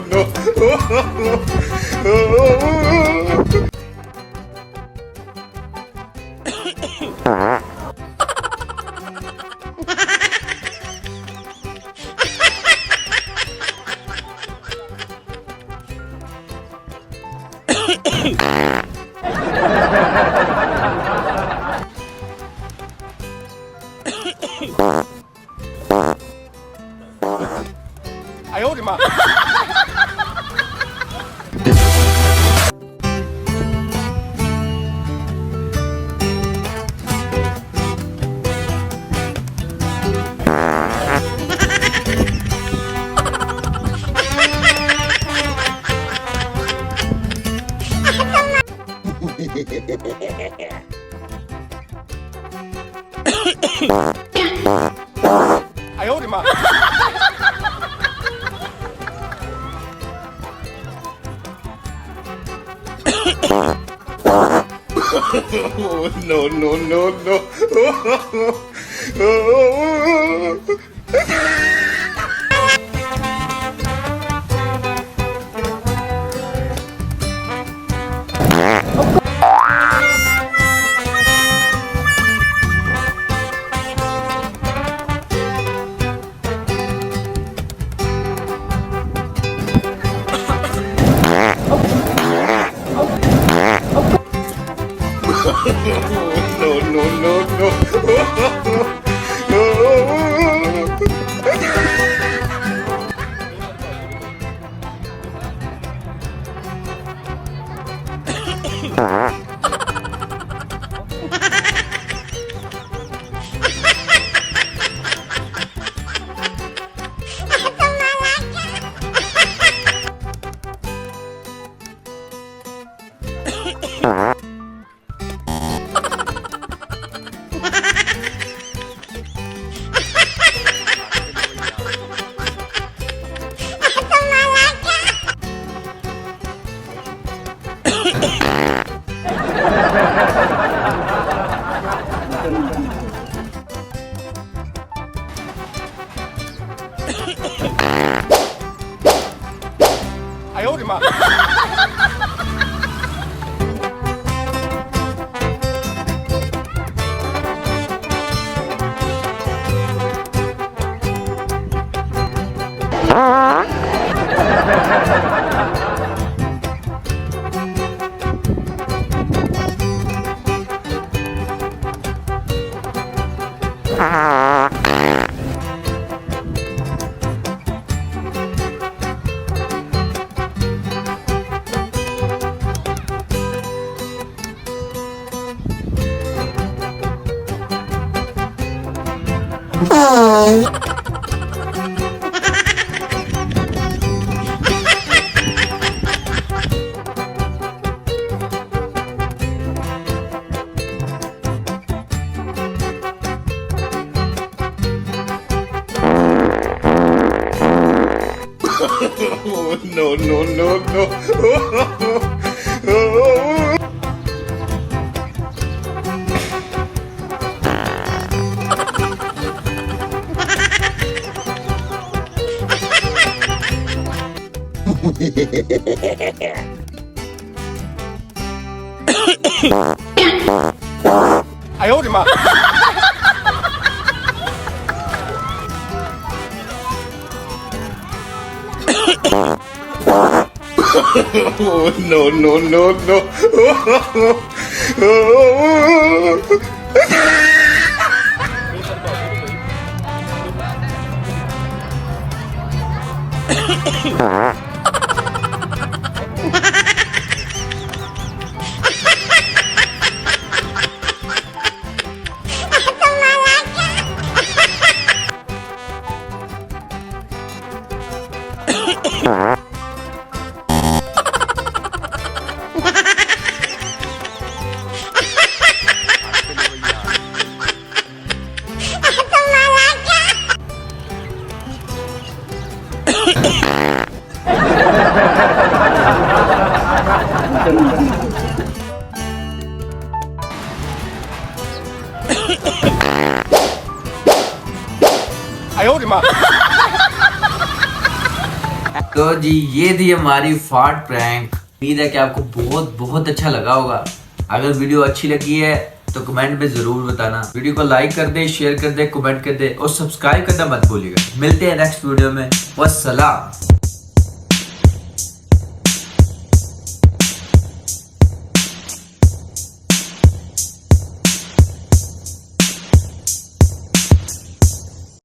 no. I owed him up. I owed him up. No, no, no, no. No, no, no, no. I owed him up. No, no, no, no. I owed him up. No, no, no, no. I owed him up. तो जी ये थी हमारी फाट prank. उम्मीद है कि आपको बहुत बहुत अच्छा लगा होगा। अगर वीडियो अच्छी लगी है तो कमेंट में जरूर बताना। वीडियो को लाइक कर दे, शेयर कर दे, कमेंट कर दे और सब्सक्राइब करना मत भूलिएगा। मिलते हैं नेक्स्ट वीडियो में। वस्सलाम।